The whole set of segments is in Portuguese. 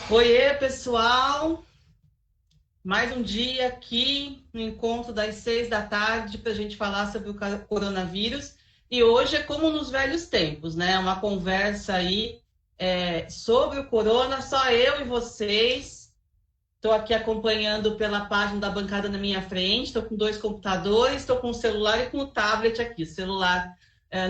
Oiê, pessoal! Mais um dia aqui no encontro das 6 da tarde para a gente falar sobre o coronavírus. E hoje é como nos velhos tempos, né? Uma conversa aí sobre o corona, só eu e vocês. Estou aqui acompanhando pela página da bancada na minha frente. Estou com dois computadores, estou com o celular e com o tablet aqui. O celular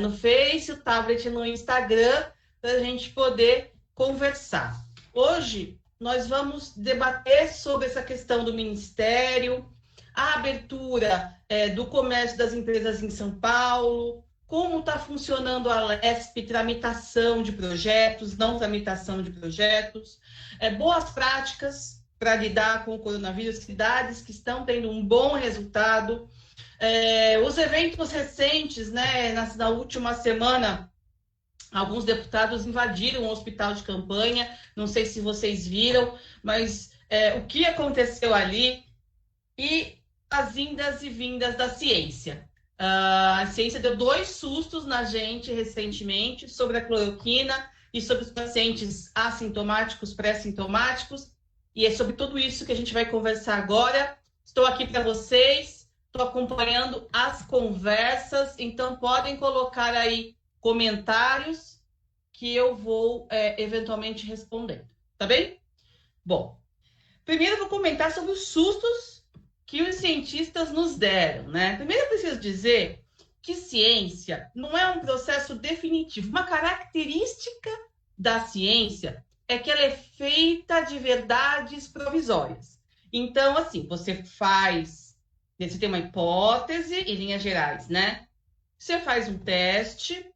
no Face, o tablet no Instagram, para a gente poder conversar. Hoje nós vamos debater sobre essa questão do Ministério, a abertura do comércio das empresas em São Paulo, como está funcionando a LESP, tramitação de projetos, não tramitação de projetos, boas práticas para lidar com o coronavírus, cidades que estão tendo um bom resultado. Os eventos recentes, né, na última semana, alguns deputados invadiram o hospital de campanha, não sei se vocês viram, mas o que aconteceu ali e as indas e vindas da ciência. A ciência deu 2 sustos na gente recentemente sobre a cloroquina e sobre os pacientes assintomáticos, pré-sintomáticos, e é sobre tudo isso que a gente vai conversar agora. Estou aqui para vocês, estou acompanhando as conversas, então podem colocar aí comentários que eu vou eventualmente respondendo, tá bem? Bom, primeiro eu vou comentar sobre os sustos que os cientistas nos deram, né? Primeiro eu preciso dizer que ciência não é um processo definitivo. Uma característica da ciência é que ela é feita de verdades provisórias. Então, assim, você tem uma hipótese em linhas gerais, né? Você faz um teste,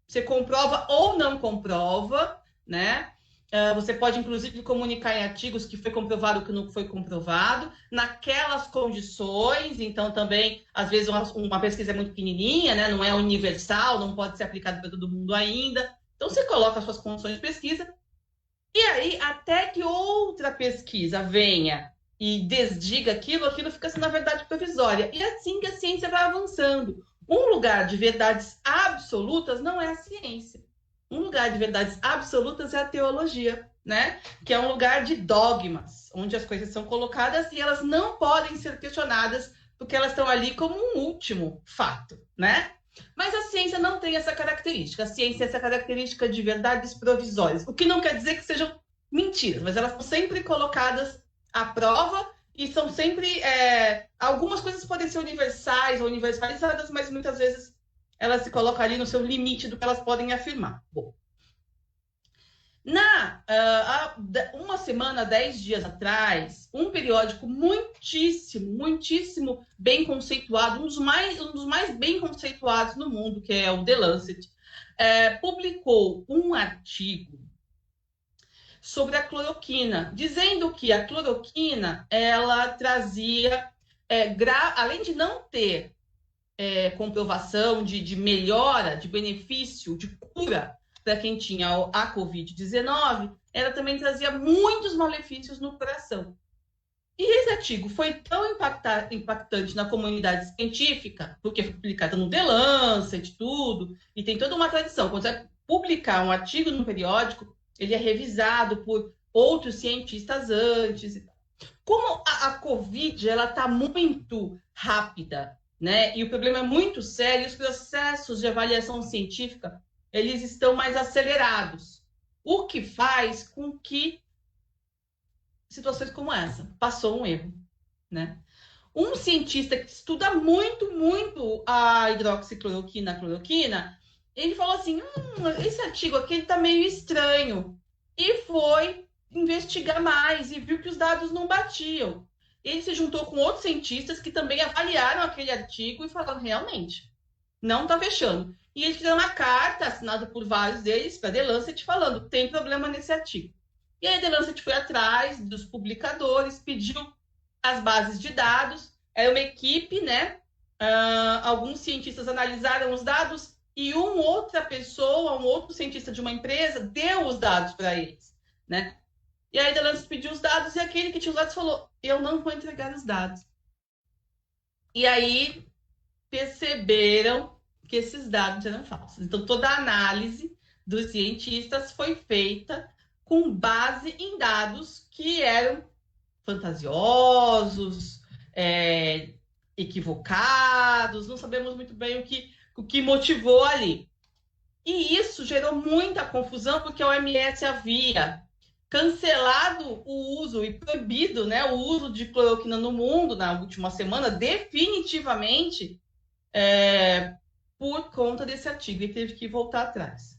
você comprova ou não comprova, né? Você pode, inclusive, comunicar em artigos que foi comprovado ou que não foi comprovado, naquelas condições. Então, também, às vezes, uma pesquisa é muito pequenininha, né? Não é universal, não pode ser aplicado para todo mundo ainda. Então, você coloca as suas condições de pesquisa, e aí, até que outra pesquisa venha e desdiga aquilo fica sendo a verdade provisória. E assim que a ciência vai avançando. Um lugar de verdades absolutas não é a ciência. Um lugar de verdades absolutas é a teologia, né? Que é um lugar de dogmas, onde as coisas são colocadas e elas não podem ser questionadas, porque elas estão ali como um último fato, né? Mas a ciência não tem essa característica. A ciência tem essa característica de verdades provisórias, o que não quer dizer que sejam mentiras, mas elas são sempre colocadas à prova e são sempre. Algumas coisas podem ser universais ou universalizadas, mas muitas vezes elas se colocam ali no seu limite do que elas podem afirmar. Bom, uma semana, 10 dias atrás, um periódico muitíssimo bem conceituado, um dos mais bem conceituados no mundo, que é o The Lancet, publicou um artigo sobre a cloroquina, dizendo que a cloroquina ela trazia, além de não ter comprovação de melhora, de benefício, de cura para quem tinha a Covid-19, ela também trazia muitos malefícios no coração. E esse artigo foi tão impactante na comunidade científica, porque foi publicado no The Lancet, tudo, e tem toda uma tradição. Quando você publicar um artigo no periódico, ele é revisado por outros cientistas antes. Como a Covid ela está muito rápida, né? E o problema é muito sério, os processos de avaliação científica eles estão mais acelerados, o que faz com que situações como essa passou um erro, né? Um cientista que estuda muito a hidroxicloroquina, a cloroquina, ele falou assim, esse artigo aqui está meio estranho, e foi investigar mais e viu que os dados não batiam. Ele se juntou com outros cientistas que também avaliaram aquele artigo e falaram, realmente, não está fechando. E eles fizeram uma carta assinada por vários deles para a The Lancet falando, tem problema nesse artigo. E aí a The Lancet foi atrás dos publicadores, pediu as bases de dados, era uma equipe, né? Alguns cientistas analisaram os dados e um outro cientista de uma empresa, deu os dados para eles, né? E aí a The Lancet pediu os dados e aquele que tinha os dados falou, eu não vou entregar os dados. E aí perceberam que esses dados eram falsos. Então, toda a análise dos cientistas foi feita com base em dados que eram fantasiosos, equivocados, não sabemos muito bem o que motivou ali. E isso gerou muita confusão, porque a OMS havia cancelado o uso e proibido, né, o uso de cloroquina no mundo na última semana, definitivamente, por conta desse artigo, e teve que voltar atrás.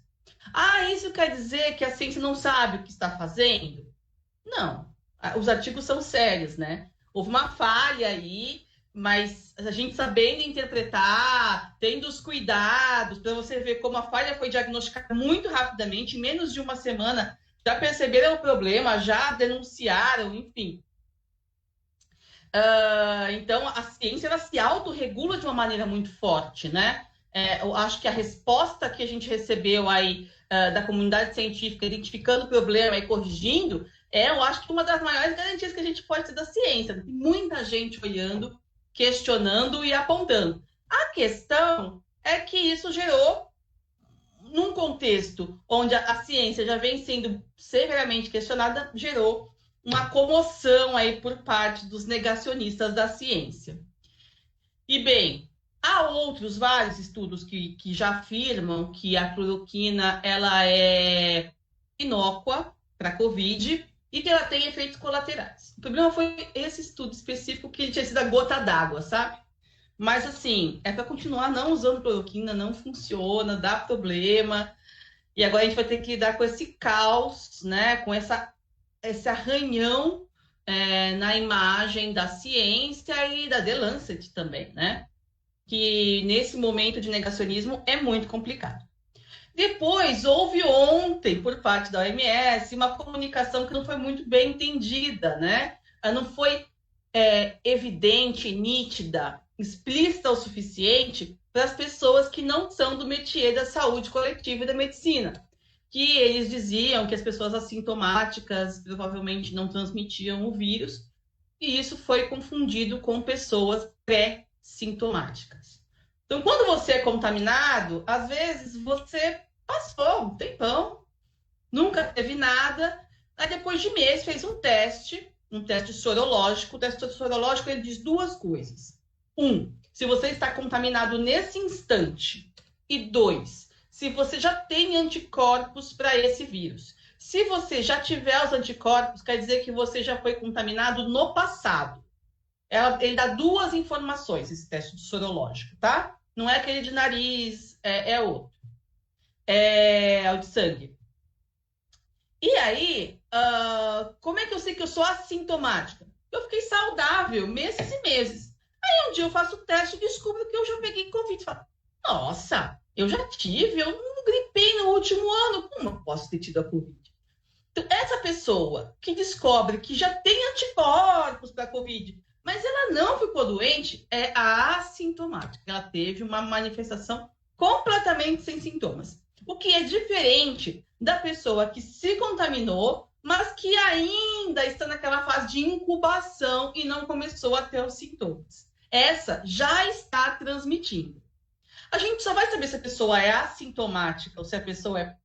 Ah, isso quer dizer que a ciência não sabe o que está fazendo? Não. Os artigos são sérios, né? Houve uma falha aí, mas a gente sabendo interpretar, tendo os cuidados, para você ver como a falha foi diagnosticada muito rapidamente, em menos de uma semana, já perceberam o problema, já denunciaram, enfim. Então, a ciência ela se autorregula de uma maneira muito forte, né? Eu acho que a resposta que a gente recebeu aí da comunidade científica, identificando o problema e corrigindo, eu acho que uma das maiores garantias que a gente pode ter da ciência. Tem muita gente olhando, questionando e apontando. A questão é que isso gerou, num contexto onde a ciência já vem sendo severamente questionada, gerou uma comoção aí por parte dos negacionistas da ciência. E bem, há outros vários estudos que já afirmam que a cloroquina ela é inócua para a Covid e que ela tem efeitos colaterais. O problema foi esse estudo específico que ele tinha sido a gota d'água, sabe? Mas assim, é para continuar não usando cloroquina, não funciona, dá problema. E agora a gente vai ter que lidar com esse caos, né? Com esse arranhão na imagem da ciência e da The Lancet também, né? Que nesse momento de negacionismo é muito complicado. Depois, houve ontem, por parte da OMS, uma comunicação que não foi muito bem entendida, né? Não foi evidente, nítida, explícita o suficiente para as pessoas que não são do métier da saúde coletiva e da medicina. Que eles diziam que as pessoas assintomáticas provavelmente não transmitiam o vírus, e isso foi confundido com pessoas pré-sintomáticas. Então, quando você é contaminado, às vezes você passou um tempão, nunca teve nada, aí depois de meses fez um teste sorológico. O teste sorológico ele diz duas coisas. Se você está contaminado nesse instante. E dois, se você já tem anticorpos para esse vírus. Se você já tiver os anticorpos, quer dizer que você já foi contaminado no passado. Ele dá duas informações, esse teste sorológico, tá? Não é aquele de nariz, é outro. É o de sangue. E aí, como é que eu sei que eu sou assintomática? Eu fiquei saudável meses e meses. Aí um dia eu faço o teste e descubro que eu já peguei Covid. Falo, nossa, eu já tive, eu não gripei no último ano. Como eu posso ter tido a Covid? Então, essa pessoa que descobre que já tem anticorpos para a Covid, mas ela não ficou doente, é assintomática. Ela teve uma manifestação completamente sem sintomas. O que é diferente da pessoa que se contaminou, mas que ainda está naquela fase de incubação e não começou a ter os sintomas. Essa já está transmitindo. A gente só vai saber se a pessoa é assintomática ou se a pessoa é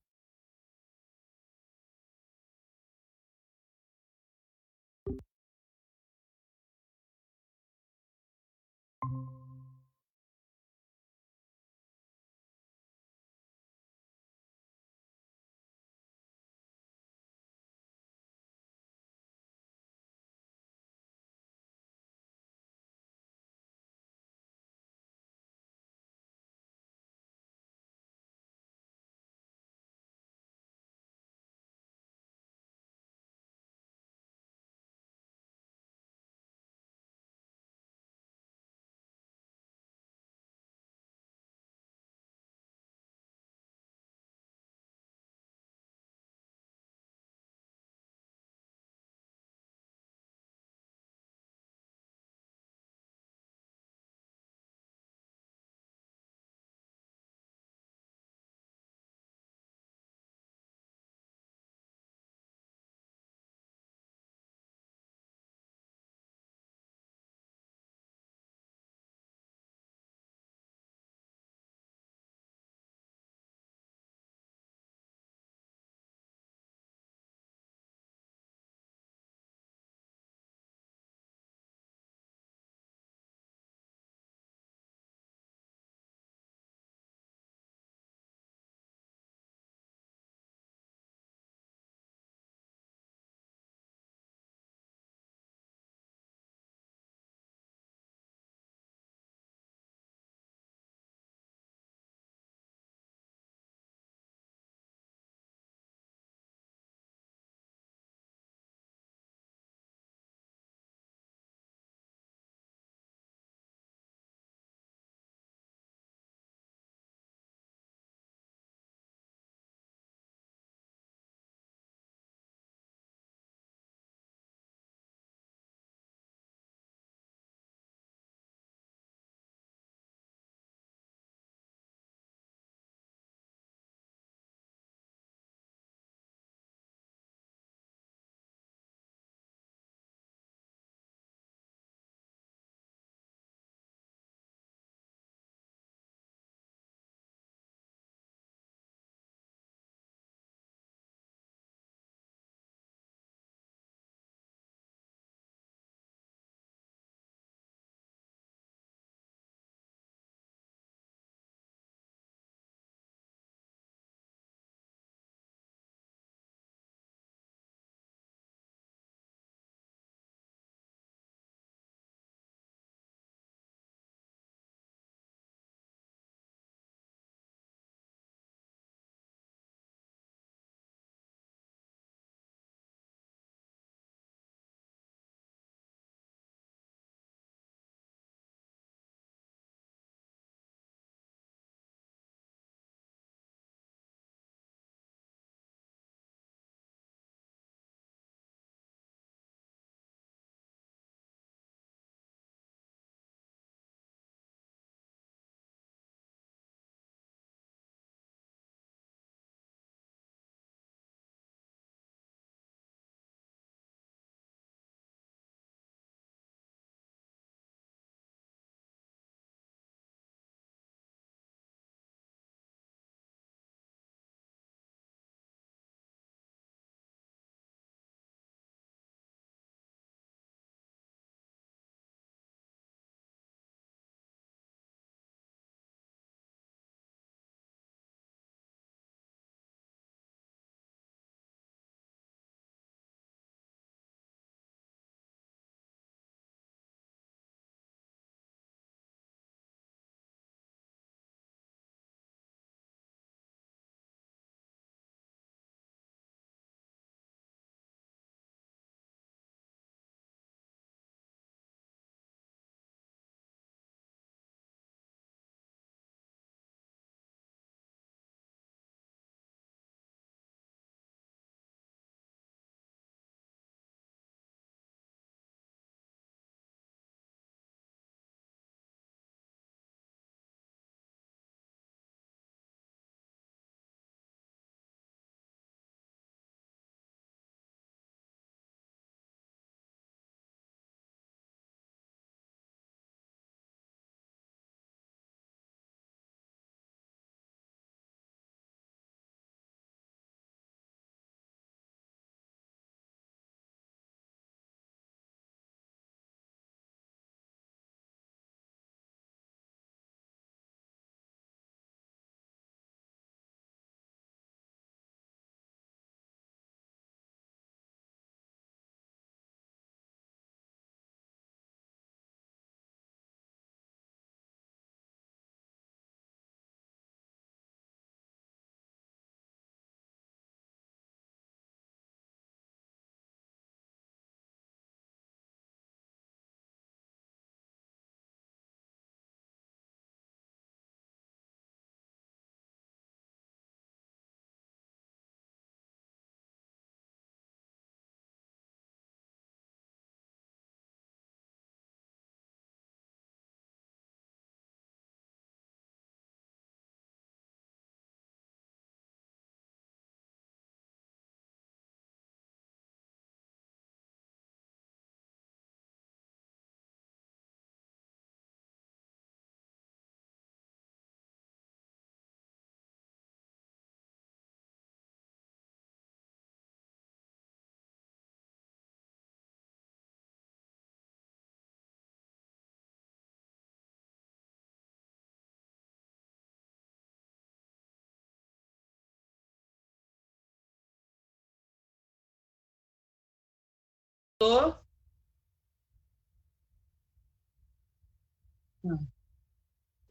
Tô.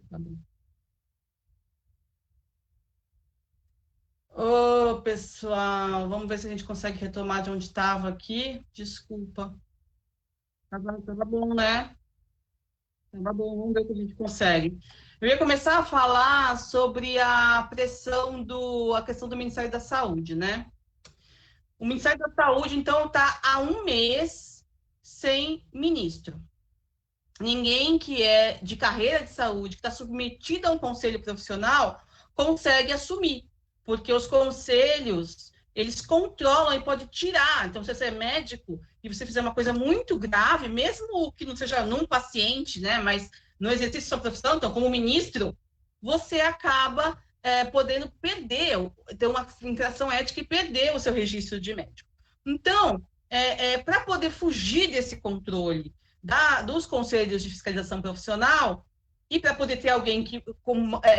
Tá bom. Ô, pessoal, vamos ver se a gente consegue retomar de onde estava aqui. Desculpa. Tava bom, né? Tava bom, vamos ver o que a gente consegue. Eu ia começar a falar sobre a a questão do Ministério da Saúde, né? O Ministério da Saúde, então, está há um mês sem ministro. Ninguém que é de carreira de saúde, que está submetido a um conselho profissional, consegue assumir, porque os conselhos, eles controlam e pode tirar. Então, se você é médico e você fizer uma coisa muito grave, mesmo que não seja num paciente, né, mas no exercício da sua profissão, então, como ministro, você acaba podendo perder, ter uma infração ética e perder o seu registro de médico. Então, para poder fugir desse controle dos conselhos de fiscalização profissional e para poder ter alguém que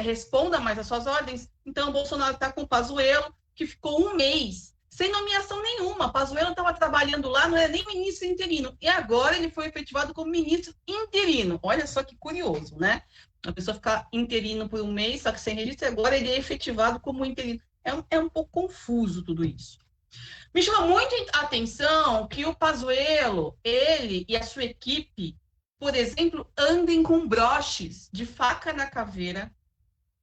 responda mais às suas ordens, então o Bolsonaro está com o Pazuello, que ficou um mês sem nomeação nenhuma. Pazuello estava trabalhando lá, não era nem ministro interino, e agora ele foi efetivado como ministro interino. Olha só que curioso, né? A pessoa ficar interino por um mês, só que sem registro, agora ele é efetivado como interino. É um pouco confuso tudo isso. Me chama muito a atenção que o Pazuello, ele e a sua equipe, por exemplo, andem com broches de faca na caveira,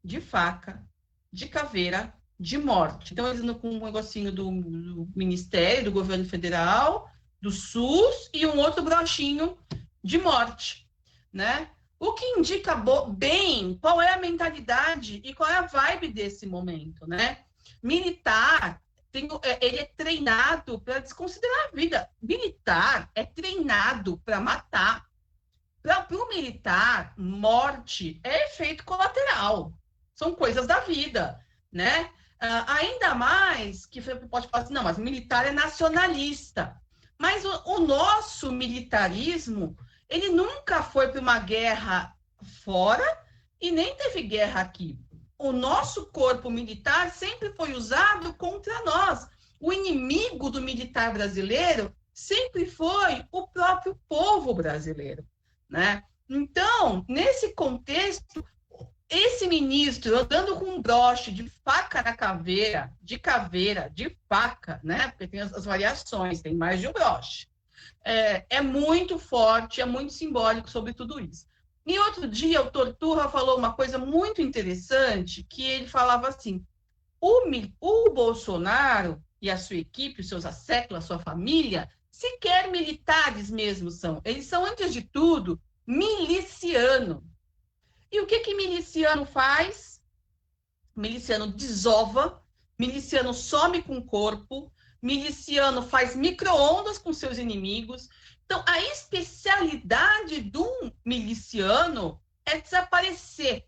de faca, de caveira, de morte. Então, eles andam com um negocinho do Ministério, do Governo Federal, do SUS, e um outro brochinho de morte, né? O que indica bem qual é a mentalidade e qual é a vibe desse momento, né? Militar, ele é treinado para desconsiderar a vida. Militar é treinado para matar. Para o militar, morte é efeito colateral. São coisas da vida, né? Ainda mais que você pode falar assim, não, mas o militar é nacionalista. Mas o nosso militarismo, ele nunca foi para uma guerra fora e nem teve guerra aqui. O nosso corpo militar sempre foi usado contra nós. O inimigo do militar brasileiro sempre foi o próprio povo brasileiro, né? Então, nesse contexto, esse ministro andando com um broche de faca na caveira, de faca, né? Porque tem as variações, tem mais de um broche. É muito forte, é muito simbólico sobre tudo isso. E outro dia, o Torturra falou uma coisa muito interessante, que ele falava assim, o Bolsonaro e a sua equipe, os seus asséculos, a sua família, sequer militares mesmo são. Eles são, antes de tudo, miliciano. E o que miliciano faz? Miliciano desova, miliciano some com o corpo, miliciano faz micro-ondas com seus inimigos. Então, a especialidade do miliciano é desaparecer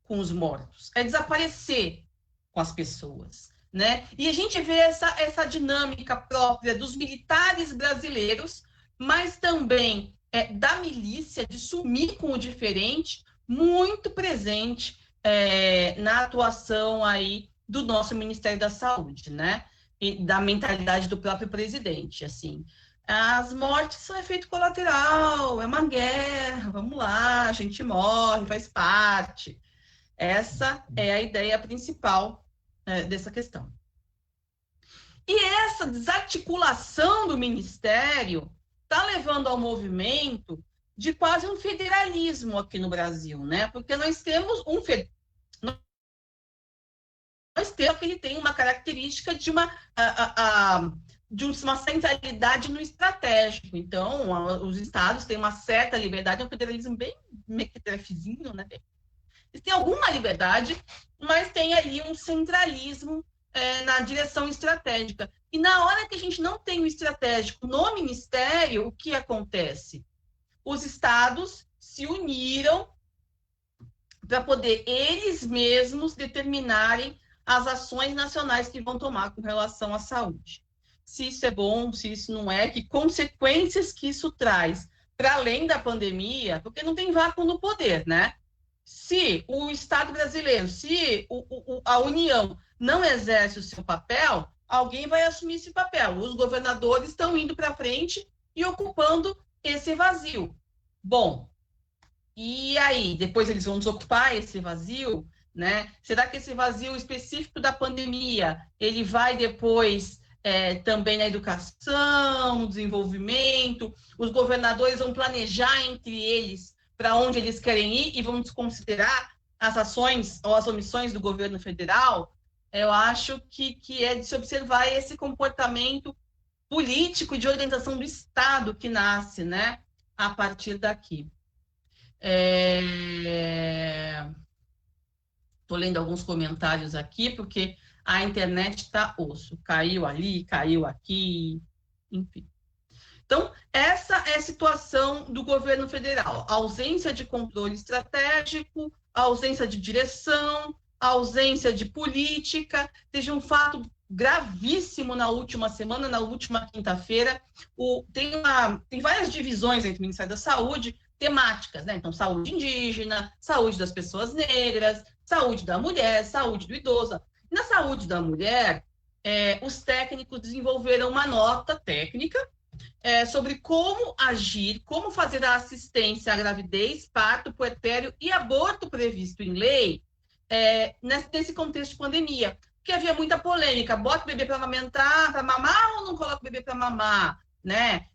com os mortos, é desaparecer com as pessoas, né? E a gente vê essa dinâmica própria dos militares brasileiros, mas também da milícia, de sumir com o diferente, muito presente na atuação aí do nosso Ministério da Saúde, né? E da mentalidade do próprio presidente, assim. As mortes são efeito colateral, é uma guerra, vamos lá, a gente morre, faz parte. Essa é a ideia principal dessa questão. E essa desarticulação do Ministério está levando ao movimento de quase um federalismo aqui no Brasil, né? Porque nós temos que ele tem uma característica de uma centralidade no estratégico. Então, os estados têm uma certa liberdade, é um federalismo bem mequetrefezinho, né? Eles têm alguma liberdade, mas tem ali um centralismo na direção estratégica. E na hora que a gente não tem o estratégico no Ministério, o que acontece? Os estados se uniram para poder eles mesmos determinarem as ações nacionais que vão tomar com relação à saúde. Se isso é bom, se isso não é, que consequências que isso traz para além da pandemia, porque não tem vácuo no poder, né? Se o Estado brasileiro, se a União não exerce o seu papel, alguém vai assumir esse papel. Os governadores estão indo para frente e ocupando esse vazio. Bom, e aí, depois eles vão desocupar esse vazio, né? Será que esse vazio específico da pandemia, ele vai depois também na educação, no desenvolvimento? Os governadores vão planejar entre eles para onde eles querem ir e vão desconsiderar as ações ou as omissões do governo federal? Eu acho que é de se observar esse comportamento político de organização do Estado que nasce, né, a partir daqui. Estou lendo alguns comentários aqui, porque a internet está osso. Caiu ali, caiu aqui, enfim. Então, essa é a situação do governo federal. A ausência de controle estratégico, a ausência de direção, a ausência de política. Teve um fato gravíssimo na última semana, na última quinta-feira. Tem várias divisões entre o Ministério da Saúde, temáticas, né? Então, saúde indígena, saúde das pessoas negras, saúde da mulher, saúde do idoso. Na saúde da mulher, os técnicos desenvolveram uma nota técnica sobre como agir, como fazer a assistência à gravidez, parto, puerpério e aborto previsto em lei nesse contexto de pandemia. Porque havia muita polêmica, bota o bebê para amamentar, para mamar ou não coloca o bebê para mamar? Né?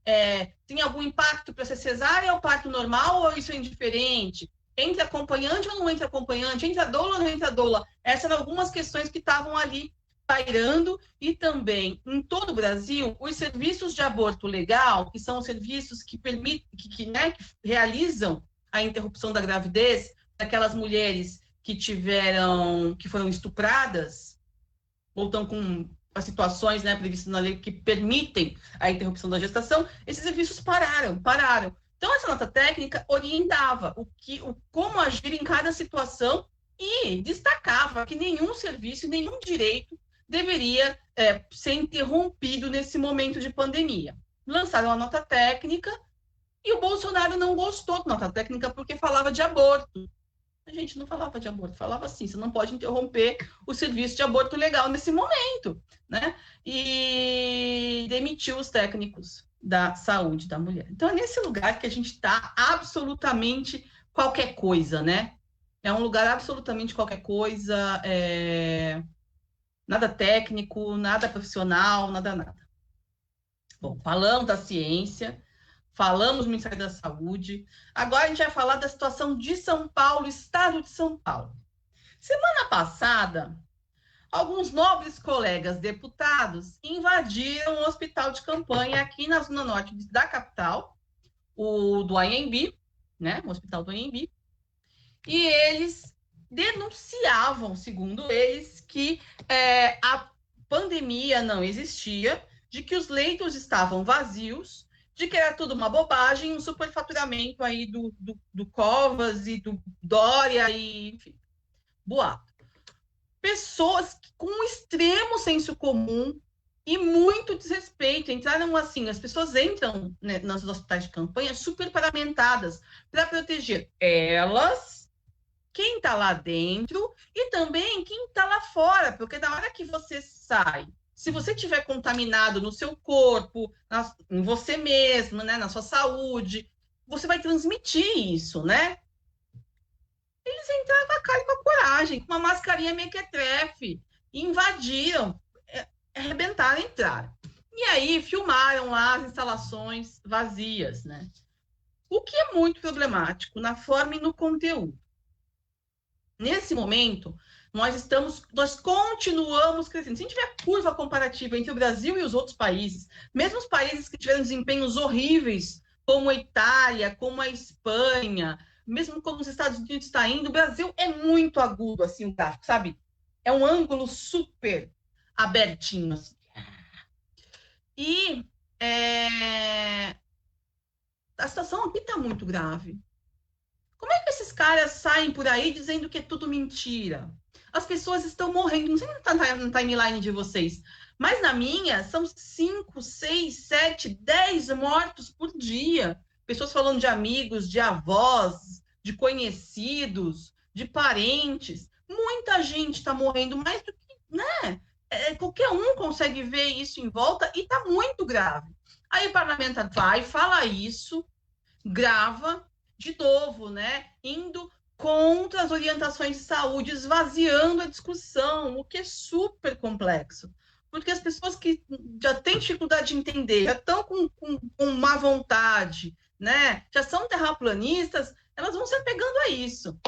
Tem algum impacto para ser cesárea ou parto normal ou isso é indiferente? Entra acompanhante ou não entra acompanhante? Entra doula ou não entra doula? Essas eram algumas questões que estavam ali pairando, e também em todo o Brasil, os serviços de aborto legal, que são os serviços que permitem, que realizam a interrupção da gravidez daquelas mulheres que foram estupradas, ou estão com as situações, né, previstas na lei que permitem a interrupção da gestação, esses serviços pararam. Então, essa nota técnica orientava como agir em cada situação e destacava que nenhum serviço, nenhum direito deveria ser interrompido nesse momento de pandemia. Lançaram a nota técnica e o Bolsonaro não gostou da nota técnica porque falava de aborto. A gente não falava de aborto, falava assim, você não pode interromper o serviço de aborto legal nesse momento, né? E demitiu os técnicos da saúde da mulher. Então, é nesse lugar que a gente está absolutamente qualquer coisa, né? É um lugar absolutamente qualquer coisa, nada técnico, nada profissional, nada. Bom, falamos da ciência, falamos do Ministério da Saúde, agora a gente vai falar da situação de São Paulo, estado de São Paulo. Semana passada, alguns nobres colegas deputados invadiram o hospital de campanha aqui na zona norte da capital, o do Anhembi, né, o hospital do Anhembi, e eles denunciavam, segundo eles, que a pandemia não existia, de que os leitos estavam vazios, de que era tudo uma bobagem, um superfaturamento aí do Covas e do Dória, e enfim, boato. Pessoas com um extremo senso comum e muito desrespeito. Entraram assim, as pessoas entram, né, nos hospitais de campanha super paramentadas para proteger elas, quem está lá dentro e também quem está lá fora, porque na hora que você sai, se você tiver contaminado no seu corpo, em você mesmo, né, na sua saúde, você vai transmitir isso, né? Eles entraram com a cara e com a coragem, com uma mascarinha mequetrefe, invadiram, arrebentaram, entraram. E aí filmaram lá as instalações vazias, né? O que é muito problemático na forma e no conteúdo. Nesse momento, nós continuamos crescendo. Se a gente tiver curva comparativa entre o Brasil e os outros países, mesmo os países que tiveram desempenhos horríveis, como a Itália, como a Espanha, mesmo como os Estados Unidos está indo, o Brasil é muito agudo, assim, o gráfico, sabe? É um ângulo super abertinho, assim. E a situação aqui está muito grave. Como é que esses caras saem por aí dizendo que é tudo mentira? As pessoas estão morrendo. Não sei se está na timeline de vocês, mas na minha são 5, 6, 7, 10 mortos por dia. Pessoas falando de amigos, de avós, de conhecidos, de parentes. Muita gente está morrendo mais do que, né? qualquer um consegue ver isso em volta e está muito grave. Aí o parlamentar vai, fala isso, grava de novo, né? Indo contra as orientações de saúde, esvaziando a discussão, o que é super complexo. Porque as pessoas que já têm dificuldade de entender, já estão com má vontade, né? Já são terraplanistas, elas vão se apegando a isso.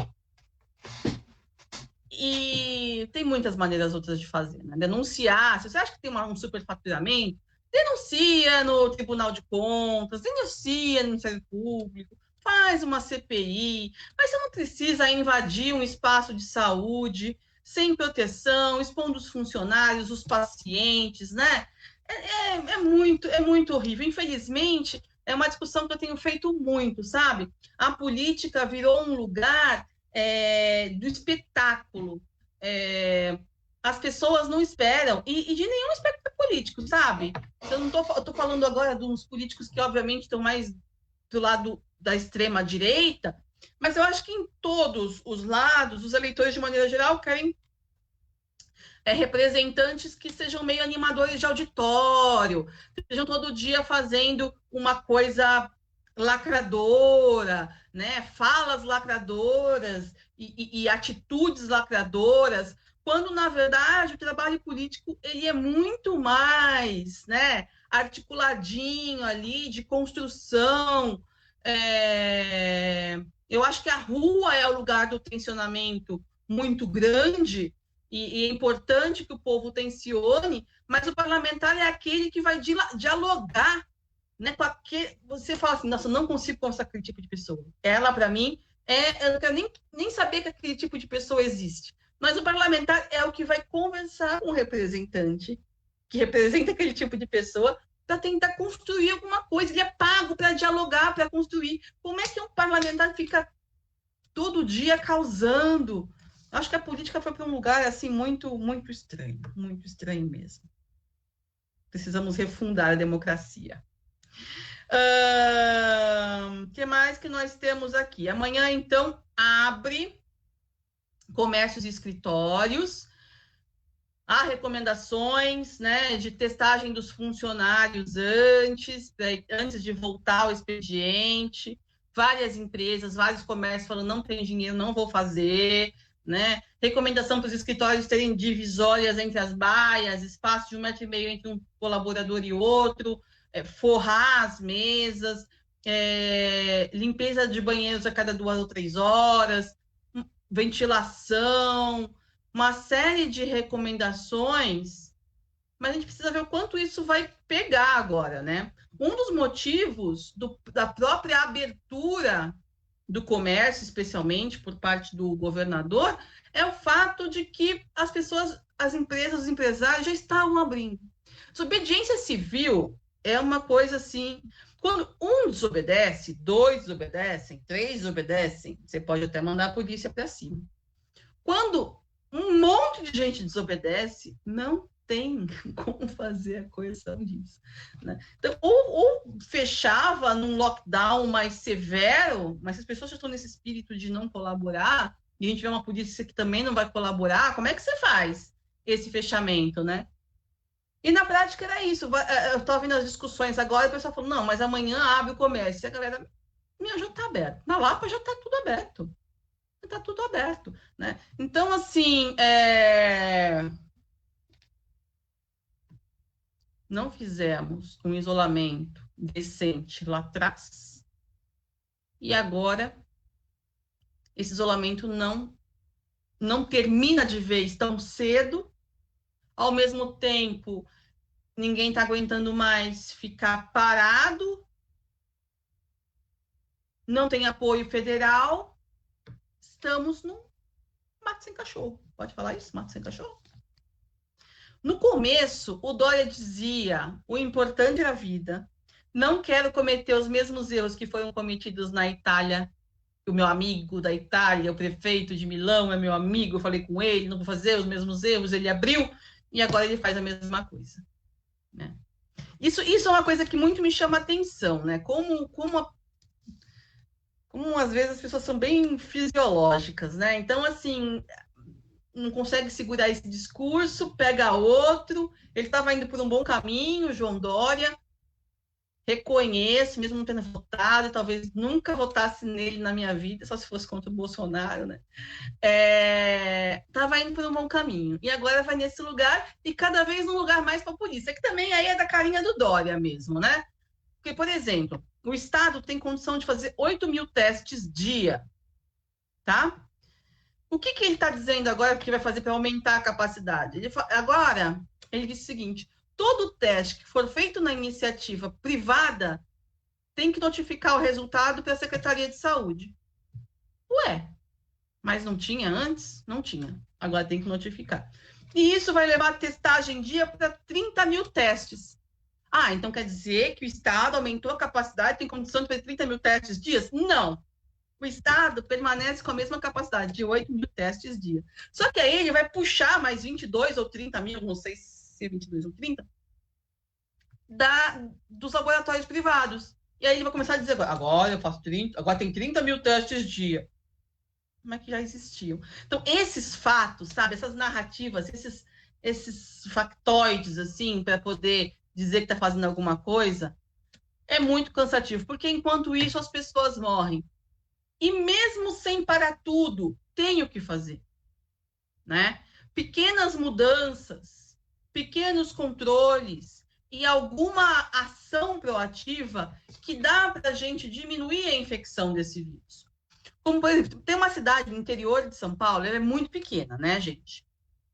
E tem muitas maneiras outras de fazer, né? Denunciar, se você acha que tem um superfaturamento, denuncia no Tribunal de Contas, denuncia no Ministério Público, faz uma CPI, mas você não precisa invadir um espaço de saúde sem proteção, expondo os funcionários, os pacientes, né? É muito horrível. Infelizmente, é uma discussão que eu tenho feito muito, sabe? A política virou um lugar do espetáculo. As pessoas não esperam, e de nenhum espectro político, sabe? Eu não estou falando agora de uns políticos que, obviamente, estão mais do lado da extrema-direita, mas eu acho que em todos os lados, os eleitores, de maneira geral, querem representantes que sejam meio animadores de auditório, sejam todo dia fazendo uma coisa lacradora, né? Falas lacradoras e atitudes lacradoras, quando, na verdade, o trabalho político ele é muito mais, né, articuladinho ali, de construção. Eu acho que a rua é o lugar do tensionamento muito grande, e é importante que o povo tensione, mas o parlamentar é aquele que vai dialogar, né, com aquele, você fala assim, nossa, eu não consigo conversar com aquele tipo de pessoa. Ela, para mim, eu não quero nem saber que aquele tipo de pessoa existe. Mas o parlamentar é o que vai conversar com o representante, que representa aquele tipo de pessoa, para tentar construir alguma coisa. Ele é pago para dialogar, para construir. Como é que um parlamentar fica todo dia causando? Acho que a política foi para um lugar assim muito estranho mesmo. Precisamos refundar a democracia. O que mais que nós temos aqui? Amanhã, então, abre comércios e escritórios. Há recomendações, né, de testagem dos funcionários antes de voltar ao expediente. Várias empresas, vários comércios falando, não tem dinheiro, não vou fazer, né? Recomendação para os escritórios terem divisórias entre as baias, espaço de 1,5 metro entre um colaborador e outro, forrar as mesas, limpeza de banheiros a cada 2 ou 3 horas, ventilação, uma série de recomendações, mas a gente precisa ver o quanto isso vai pegar agora, né? Um dos motivos da própria abertura do comércio, especialmente por parte do governador, é o fato de que as pessoas, as empresas, os empresários já estavam abrindo. Desobediência civil é uma coisa assim, quando um desobedece, 2 desobedecem, 3 desobedecem, você pode até mandar a polícia para cima. Quando um monte de gente desobedece, não tem como fazer a correção disso, né? Então, ou fechava num lockdown mais severo, mas se as pessoas já estão nesse espírito de não colaborar, e a gente vê uma polícia que também não vai colaborar, como é que você faz esse fechamento, né? E na prática era isso. Eu estou ouvindo as discussões agora, e o pessoal falou, não, mas amanhã abre o comércio. E a galera, já está aberto. Na Lapa já está tudo aberto. Está tudo aberto, né? Então, assim, não fizemos um isolamento decente lá atrás, e agora esse isolamento não termina de vez tão cedo. Ao mesmo tempo, ninguém está aguentando mais ficar parado, não tem apoio federal, estamos no mato sem cachorro. Pode falar isso? Mato sem cachorro? No começo, o Dória dizia, o importante era a vida. Não quero cometer os mesmos erros que foram cometidos na Itália. O meu amigo da Itália, o prefeito de Milão é meu amigo, eu falei com ele, não vou fazer os mesmos erros, ele abriu, e agora ele faz a mesma coisa, né? Isso é uma coisa que muito me chama a atenção, né? Como às vezes as pessoas são bem fisiológicas, né? Então, assim, não consegue segurar esse discurso, pega outro. Ele estava indo por um bom caminho, João Dória. Reconheço, mesmo não tendo votado, talvez nunca votasse nele na minha vida, só se fosse contra o Bolsonaro, né? Estava indo por um bom caminho. E agora vai nesse lugar, e cada vez um lugar mais populista, que também aí é da carinha do Dória mesmo, né? Porque, por exemplo, o Estado tem condição de fazer 8 mil testes dia, tá? O que ele está dizendo agora que vai fazer para aumentar a capacidade? Agora, ele disse o seguinte: todo teste que for feito na iniciativa privada tem que notificar o resultado para a Secretaria de Saúde. Ué, mas não tinha antes? Não tinha. Agora tem que notificar. E isso vai levar a testagem dia para 30 mil testes. Ah, então quer dizer que o Estado aumentou a capacidade, tem condição de fazer 30 mil testes dias? Não. O Estado permanece com a mesma capacidade, de 8 mil testes dia. Só que aí ele vai puxar mais 22 ou 30 mil, não sei se é 22 ou 30, dos laboratórios privados. E aí ele vai começar a dizer, agora eu faço 30, agora tem 30 mil testes dia. Mas que já existiam. Então, esses fatos, sabe, essas narrativas, esses factoides, assim, para poder dizer que está fazendo alguma coisa, é muito cansativo, porque enquanto isso as pessoas morrem. E mesmo sem parar tudo, tem o que fazer, né? Pequenas mudanças, pequenos controles e alguma ação proativa que dá para a gente diminuir a infecção desse vírus. Como, por exemplo, tem uma cidade no interior de São Paulo, ela é muito pequena, né, gente?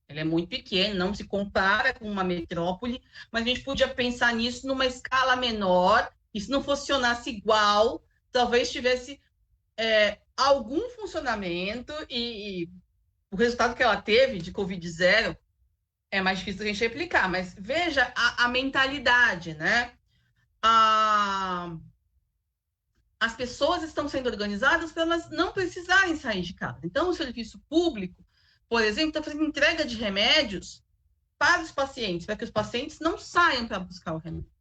Ela é muito pequena, não se compara com uma metrópole, mas a gente podia pensar nisso numa escala menor, e se não funcionasse igual, talvez tivesse algum funcionamento, e o resultado que ela teve de Covid-0 é mais difícil a gente replicar, mas veja a mentalidade, né? As pessoas estão sendo organizadas para elas não precisarem sair de casa. Então, o serviço público, por exemplo, está fazendo entrega de remédios para os pacientes, para que os pacientes não saiam para buscar o remédio.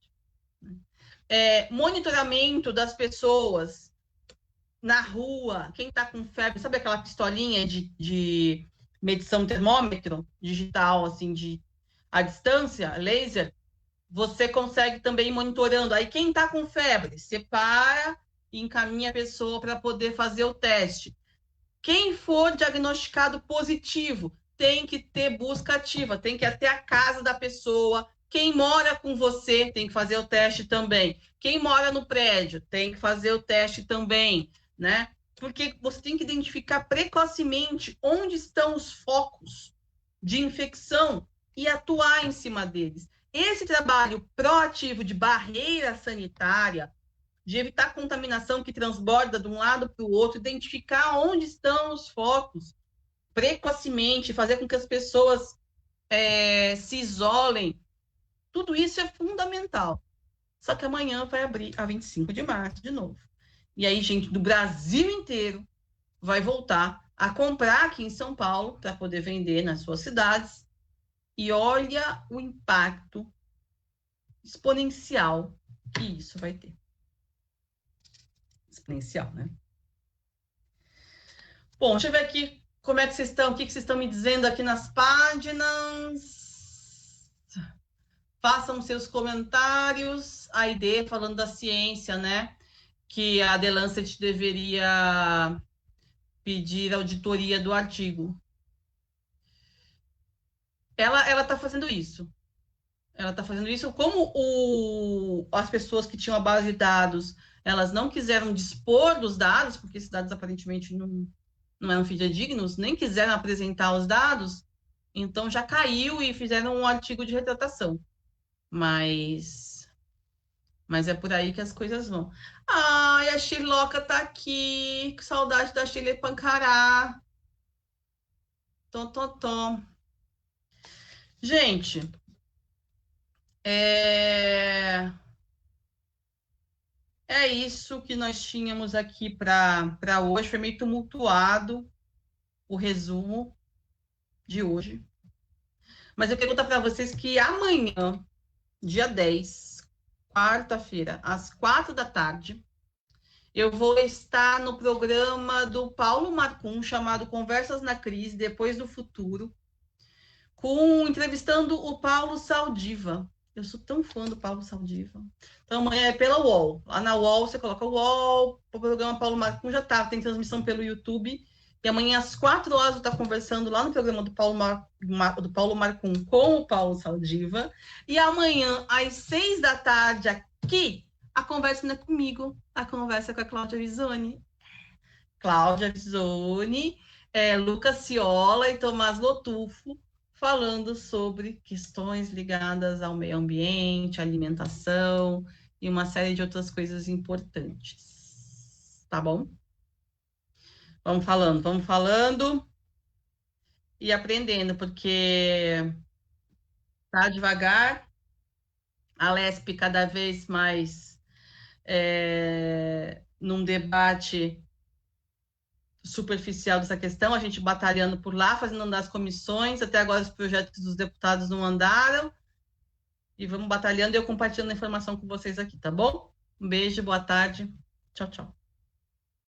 Monitoramento das pessoas na rua, quem está com febre, sabe aquela pistolinha de medição termômetro digital, assim, à distância, laser? Você consegue também ir monitorando. Aí, quem está com febre, separa e encaminha a pessoa para poder fazer o teste. Quem for diagnosticado positivo, tem que ter busca ativa, tem que ir até a casa da pessoa. Quem mora com você tem que fazer o teste também. Quem mora no prédio tem que fazer o teste também, né? Porque você tem que identificar precocemente onde estão os focos de infecção e atuar em cima deles. Esse trabalho proativo de barreira sanitária, de evitar contaminação que transborda de um lado para o outro, identificar onde estão os focos precocemente, fazer com que as pessoas se isolem, tudo isso é fundamental. Só que amanhã vai abrir a 25 de março de novo. E aí, gente do Brasil inteiro vai voltar a comprar aqui em São Paulo para poder vender nas suas cidades. E olha o impacto exponencial que isso vai ter. Exponencial, né? Bom, deixa eu ver aqui como é que vocês estão, o que vocês estão me dizendo aqui nas páginas. Façam seus comentários. A ideia falando da ciência, né? Que a The Lancet deveria pedir auditoria do artigo. Ela está fazendo isso. Ela está fazendo isso. Como as pessoas que tinham a base de dados, elas não quiseram dispor dos dados, porque esses dados aparentemente não eram fidedignos, nem quiseram apresentar os dados, então já caiu e fizeram um artigo de retratação. Mas é por aí que as coisas vão. Ai, a Shirloca tá aqui. Que saudade da Shirley Pancará. Tom. Gente, é isso que nós tínhamos aqui para hoje. Foi meio tumultuado o resumo de hoje. Mas eu quero contar para vocês que amanhã, dia 10, quarta-feira, às 4 da tarde, Eu vou estar no programa do Paulo Marcum, chamado Conversas na Crise, Depois do Futuro, entrevistando o Paulo Saldiva. Eu sou tão fã do Paulo Saldiva. Então, amanhã é pela UOL. Lá na UOL, você coloca UOL, o programa Paulo Marcum já tá, tem transmissão pelo YouTube. E amanhã, às 4 horas, eu estou conversando lá no programa do Paulo Marcum com o Paulo Saldiva. E amanhã, às 6 da tarde, aqui, a conversa não é comigo, a conversa é com a Cláudia Visoni. Cláudia Visoni, Lucas Ciola e Tomás Lotufo, falando sobre questões ligadas ao meio ambiente, alimentação e uma série de outras coisas importantes. Tá bom? Vamos falando e aprendendo, porque tá devagar, a LESP cada vez mais num debate superficial dessa questão, a gente batalhando por lá, fazendo andar as comissões, até agora os projetos dos deputados não andaram, e vamos batalhando e eu compartilhando a informação com vocês aqui, tá bom? Um beijo, boa tarde, tchau, tchau.